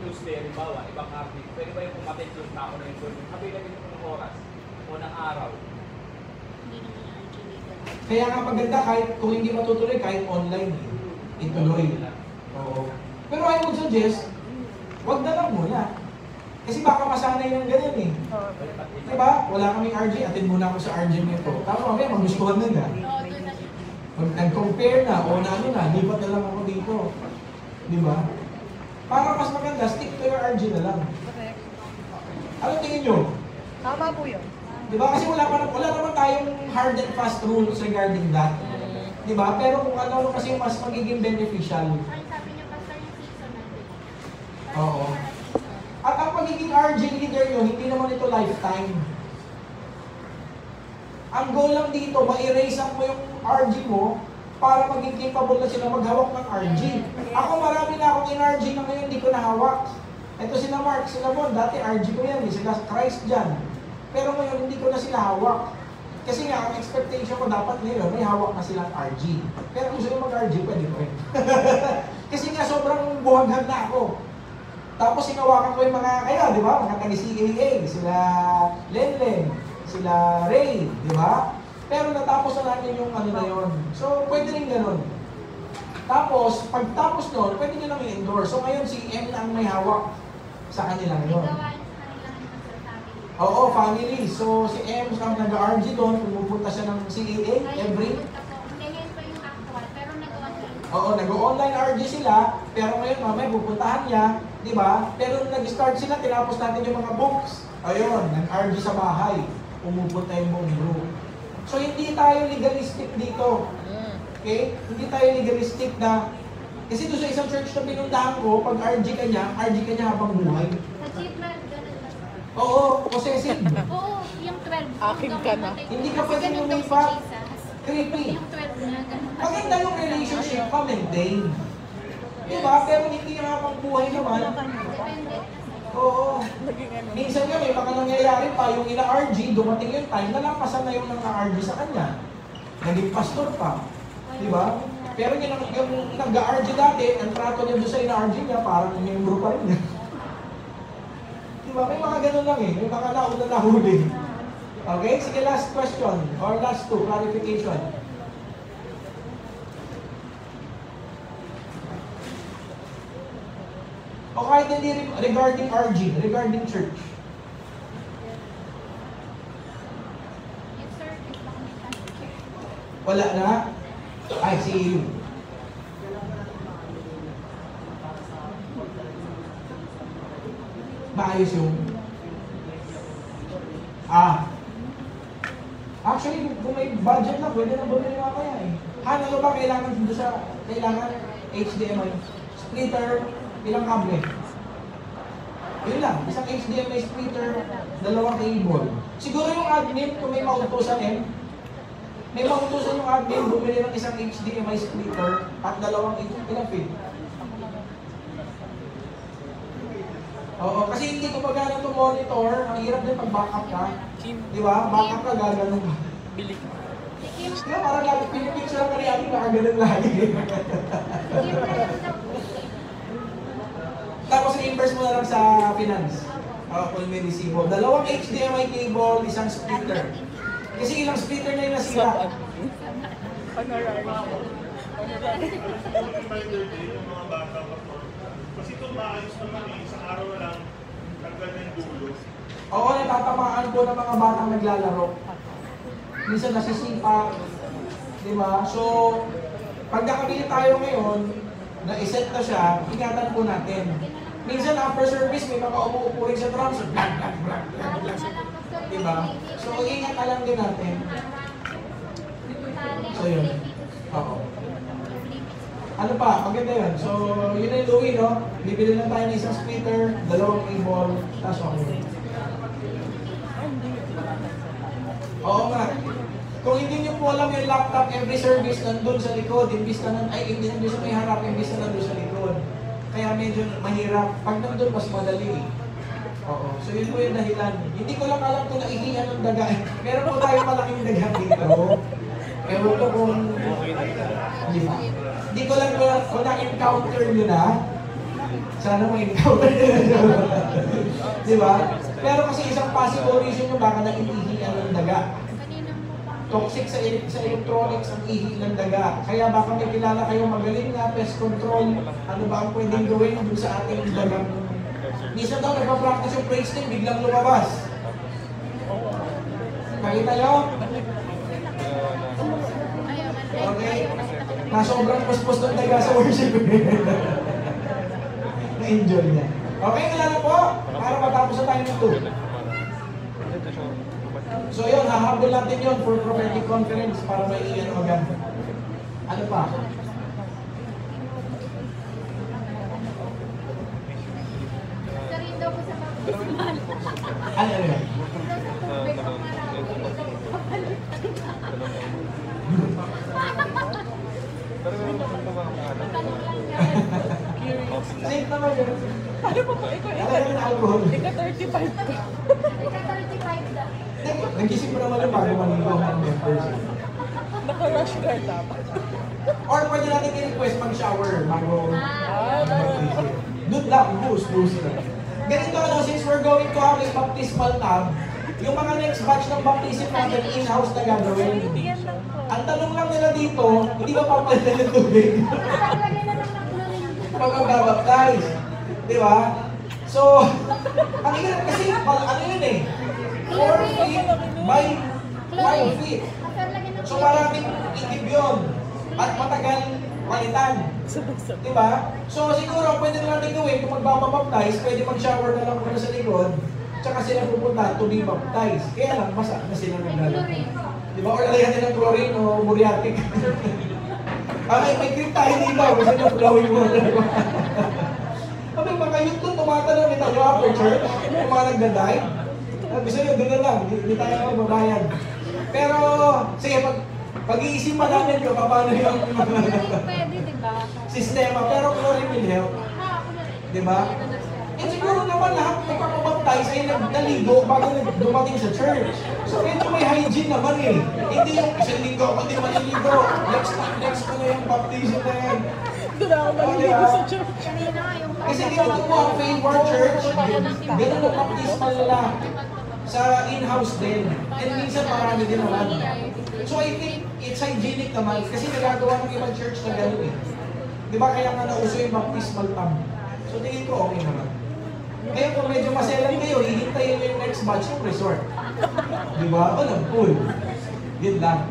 Tuesday, halimbawa, ibang RG. Pwede ba yung umatin Tuesday na ako na yung availability po ng oras o ng araw? Kaya nga maganda kahit kung hindi matutuloy, kahit online, ituloy. Oo. Pero I would suggest, wag na lang muna. Kasi baka masanay yung ganyan eh. Diba? Wala kaming RG, attend muna ako sa RG nito. Tapos mamaya, magustuhan na nga. Pag nag-compare na, o na ano na, lipat na lang ako dito. Diba? Para mas maganda, stick to your RG na lang. Ano tingin nyo? Tama po yun. Diba? Kasi wala naman tayong hard and fast rules regarding that. Diba? Pero kung ano kasi mas magiging beneficial. Sabi niyo pa sir yung season natin. Oo. At ang pagiging RG leader nyo, hindi naman ito lifetime. Ang goal lang dito, ma-erase up mo yung RG mo para maging capable na sila maghawak ng RG. Ako marami na akong in-RG na ngayon hindi ko nahawak. Ito sila Mark, sila Bon, dati RG ko yan, sila Christ dyan. Pero ngayon, hindi ko na sila hawak. Kasi nga, ang expectation ko dapat ngayon, may hawak na silang RG. Pero kung gusto ko mag-RG, pwede ko rin. Kasi nga, sobrang buhaghan na ako. Tapos, sinawakan ko yung mga, kayo, di ba? Mga taga-CAA, sila Lenlen, sila Ray, di ba? Pero natapos na natin yung ano na yun. So, pwede rin ganun. Tapos, pagtapos nun, pwede nyo nang i-endorse. So, ngayon, si M ang may hawak sa kanila ngayon. Oo, family. So, si M ang nag-RG doon, pumupunta siya ng CAA every... Ngayon pa yung actual, pero nag-online. Oo, nag-online RG sila, pero ngayon mamaya pupuntahan niya, di ba? Pero nung nag-start sila, tinapos natin yung mga books. Ayun, nag-RG sa bahay, pumupunta yung buong group. So, hindi tayo legalistic dito. Okay? Hindi tayo legalistic na... Kasi doon sa isang church na pinuntahan ko, pag RG ka niya habang buhay. Sa jeep na, ganun lang. Oo, possessive. Oo, yung 12. Akin ka na. Hindi ka pwede lumipat. Creepy. Yung 12 na, ganun. Maganda yung relationship pa, maintain. Diba? Pero hindi nga pang buhay naman. Depende. Oo. Naging ano. Minsan nga may mga nangyayari pa, yung ina-RG, dumating yung time, nalampasan na yung nang-RG sa kanya. Naging pastor pa. Di ba? Pero yung nag-RG dati, ang trato niya doon sa ina-RG niya, parang membro pa rin niya. Di ba? May mga ganun lang eh. May mga nauna nahuli. Okay? Sige, last question. Or last two, clarification. O kahit hindi regarding RG, regarding church. Yes, sir. Yes, sir. Wala na? Ay, si maayos yung actually, kung may budget lang, pwede na bumili mga kaya eh. Ano ba kailangan dito sa HDMI? Splitter, ilang kable? Yun lang, isang HDMI splitter, dalawang cable. Siguro yung admin, kung may mautusan may mautusan yung admin, bumili ng isang HDMI splitter at dalawang ilang feet. Oo, kasi hindi ko magana itong monitor, ang hirap din pag backup ka. Di ba? Backup ka, gaganon ka. Bili. Kaya parang lagi pinipicture lang kani ating nakaganon lagi. Tapos i-inverse mo na lang sa finance. Kung may resibo. Dalawang HDMI cable, isang splitter. Kasi ilang splitter na yung nasira. Honorary. Kasi ito maayos naman eh, isang araw na lang, tanggal na yung dulo. Oo, natatamaan po ng mga batang naglalaro. Minsan nasisipa. Di ba? So, pag nakabili tayo ngayon, na-iset na siya, ingatan po natin. Minsan after service, may mga umuupo rin sa drums. Blang, blang, blang, blang, blang. Di ba? So, ingat na lang din natin. So, yun. Oo. Ano pa? Maganda yun. So, yun na yung Louie, no? Bibili lang tayo ng isang splitter, dalawang cable, tapos okay. Oo nga. Kung hindi nyo po alam yung laptop, every service nandun sa likod, imbis na hindi nandun sa may harap, imbis na nandun sa likod. Kaya medyo mahirap. Pag nandun, mas madali. Oo. So, yun po yung dahilan. Hindi ko lang alam kung naihihan ng daga. Meron po tayo malaking daga dito. Ewan ko kung... Di ba? Hindi ko lang kung na-encounter nyo na. Sana ma-encounter nyo na. Di ba? Pero kasi isang possible reason nyo baka naihihan ng daga. Toxic sa electronics ang ihi ng daga. Kaya baka may kilala kayong magaling na pest control. Ano ba ang pwedeng gawin dun sa ating dagang? Minsan daw nagpa-practice yung praise team, biglang lumabas. Nakita nyo? Okay? Sobrang puspos ng daga sa worship. Na-enjoy niya. Okay, kilala po? Para matapos na tayo nito. So yun, hahabol natin yun for prophetic conference para may iyan agad. Ano pa? Sarin daw po sa baptismal. Ano yun? Safe naman yun. Ano po po? Talaga ng alcohol. Ika 35 ko. Ika 35 daw. Nag-isip mo naman yung bago manigaw ng members. Naka-rush guard dapat. Or pwede natin i-request mag-shower bago Ah, mag-isip. Doon lang, boost lang. Ganito ano, since we're going to have a baptismal tab, yung mga next batch ng baptism natin in-house na gagawin. yan lang po. Ang tanong lang nila dito, hindi ba papalitan ng tubig? Lagay na lang ng chlorine. Pag magbabaptize. Di ba? So, ang hirap kasi, ano yun eh? 4 feet by 5 feet. So maraming itib yun. At matagal palitan. Di ba? So siguro pwede na natin gawin kung magbabaptize, pwede mag-shower na lang muna sa likod, tsaka sila pupunta to be baptized. Kaya lang, masa na sila naglalaro. Di ba? Or lalayan nila ng chlorine o muriatic. May cream tayo dito. Gusto nyo flowing mo na. Kami mga yun doon, tumatanong nito yung after church, yung mga nagda-dive. Gusto nyo, doon na lang. Hindi tayo magbabayad. Pero, sige, pag-iisipan natin kung paano yung Pwede, di ba? sistema. Pero chlorine will help. Di ba? Eh siguro naman, naman lahat nagpapabaptize ay naligo bago dumating sa church. So medyo may hygiene naman eh. Hindi yung isang linggo ako di maliligo. Next ko na yung baptism na yan. Doon ako maliligo sa church. Kasi ginawa ko ang Favor Church, ganun ang baptismal nila sa in-house din. And minsan marami din naman. So I think it's hygienic naman kasi nagagawa ng ibang church na gano'n eh. Di ba kaya nga nauso yung baptismal tub? So tingin ko okay naman. Ngayon kung medyo maselan kayo, hihintayin nyo yung next batch ng resort. Di ba? Walang pool. Yun lang.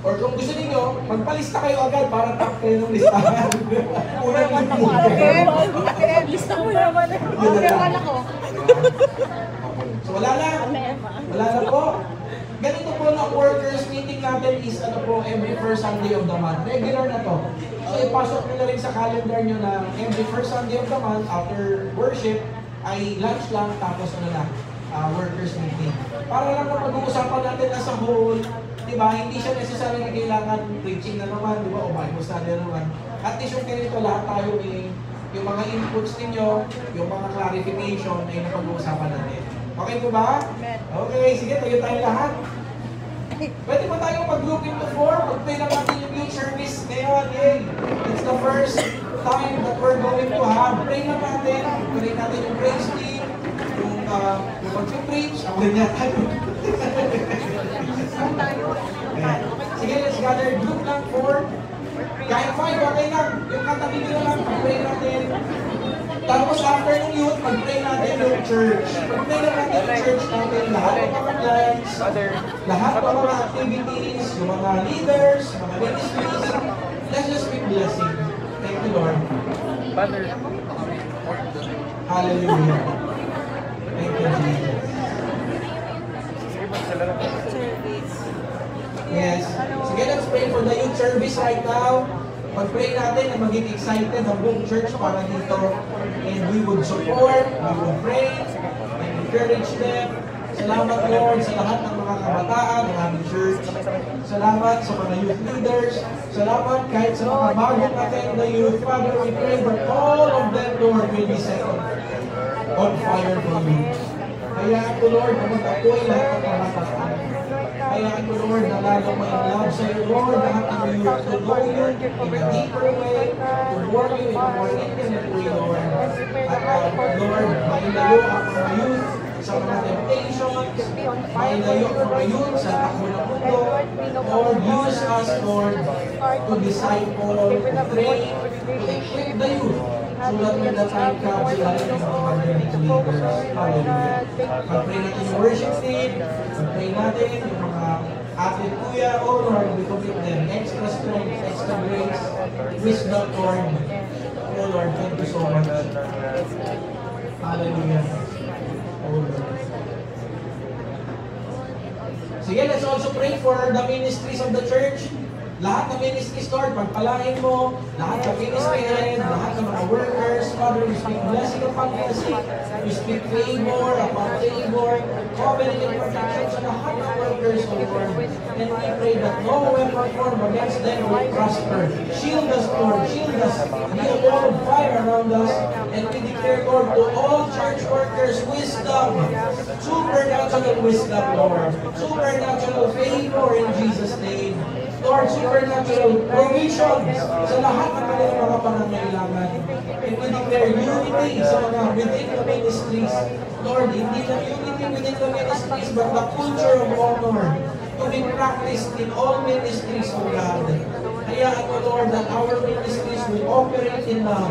Or kung gusto ninyo, magpalista kayo agad para top kayo ng listahan. Unang pool. Lista mo naman eh. Overall ako. So wala na. Wala na po. Ganito po na workers meeting natin is ano po, every first Sunday of the month. Regular na to. So ipasok nyo na rin sa calendar nyo na every first Sunday of the month after worship ay lunch lang tapos ano na, workers meeting. Para lang na pag-uusapan natin as a whole, di ba? Hindi siya necessarily kailangan preaching na naman, di ba? O Bible study na naman. At least yung ganito lahat tayo yung mga inputs ninyo, yung mga clarification ay napag-uusapan natin. Okay po ba? Okay, sige, tayo lahat. Pwede ba tayo mag-group into 4? Mag-play lang natin yung youth service ngayon. Yay! It's the first time that we're going to have. Pray lang natin. Pray natin yung praise team, yung mag-preach. Ako rin yata yun. Sige, let's gather. Group lang 4. Kahit 5, okay lang. Yung katabi nyo lang, pag-pray natin. Tapos after ng youth, mag-pray natin yung church. Mag-pray na natin yung church natin. Lahat ng mga plans, lahat ng mga activities, yung mga leaders, mga ministries. Let's just speak blessing. Thank you, Lord. Hallelujah. Thank you, Jesus. Yes. Sige, let's pray for the youth service right now. Pag-pray natin na maging excited ang buong church para dito. And we would support, we would pray, and encourage them. Salamat Lord sa lahat ng mga kabataan ng aming church. Salamat sa mga youth leaders. Salamat kahit sa mga bagong natin na youth. Father, we pray that all of them, Lord, will be set on fire for you. Hayaan ko, Lord, na mag-apoy lahat ng kabataan. Hayaan ko, Lord, na lalong ma-inlove sa iyo, Lord, lahat ng youth, to know you in a deeper way, to warn you in a more intimate way, Lord. At Lord, mailayo ang mga youth sa mga temptations, mailayo ang mga youth sa takbo ng mundo. Lord, use us, Lord, to disciple, to train, to equip the youth, so that when the time comes, sila rin ang mga leaders. Hallelujah. Pag-pray natin yung worship team, pag-pray natin yung mga ate, kuya, oh Lord, we commit them. Extra strength, extra grace, wisdom, Lord. Oh Lord, thank you so much. Hallelujah. Oh Lord. Sige, let's also pray for the ministries of the church. Lahat ng ministries, Lord, pagpalain mo, lahat ng ministry head, lahat ng mga workers, Father, we speak blessing upon blessing, we speak favor upon favor, covenant and protection sa lahat ng workers, O Lord. And we pray that no weapon formed against them will prosper. Shield us, Lord, shield us, be a wall of fire around us, and we declare, Lord, to all church workers, wisdom, supernatural wisdom, Lord, supernatural favor in Jesus' name. Lord, supernatural provisions sa lahat ng kanilang mga pangangailangan. And we declare unity sa mga within the ministries. Lord, hindi lang unity within the ministries, but the culture of honor to be practiced in all ministries, O God. Hayaan mo, Lord, that our ministries will operate in love.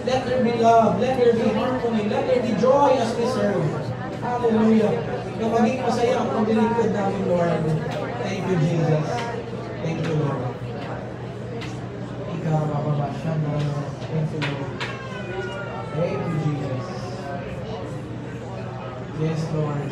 Let there be love, let there be harmony, let there be joy as we serve. Hallelujah. Na maging masaya ang paglilingkod namin, Lord. Thank you, Jesus. Thank you, Lord. Ikaw, mababa siya na. Thank you, Lord. Thank you, Jesus. Yes, Lord.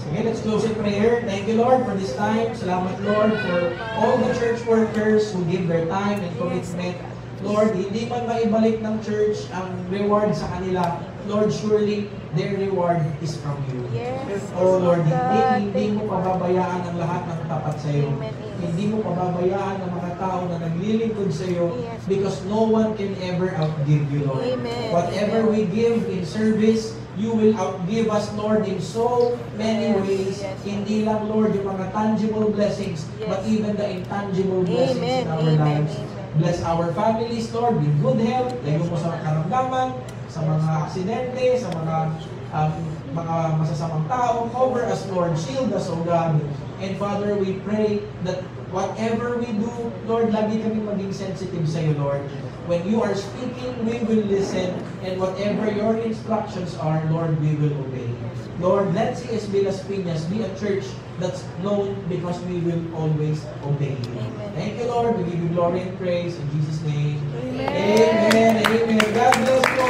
Sige, let's close in prayer. Thank you, Lord, for this time. Salamat, Lord, for all the church workers who give their time and commitment. Lord, hindi man maibalik ng church ang reward sa kanila. Lord, surely their reward is from you. Yes. Oh Lord, hindi mo pababayaan ang lahat ng tapat sa iyo. Hindi mo pababayaan ang mga tao na naglilingkod sa iyo because no one can ever outgive you, Lord. Amen. Whatever we give in service, you will outgive us, Lord, in so many ways. Hindi lang, Lord, yung mga tangible blessings, but even the intangible blessings in our lives. Bless our families, Lord, with good health, layo mo sa karamdaman, sa mga aksidente, sa mga masasamang tao. Cover us, Lord. Shield us, O God. And Father, we pray that whatever we do, Lord, lagi kami maging sensitive sa iyo, Lord. When you are speaking, we will listen. And whatever your instructions are, Lord, we will obey. Lord, let CSB Las Piñas be a church that's known because we will always obey you. Thank you, Lord. We give you glory and praise in Jesus' name. Amen. Amen. God bless you.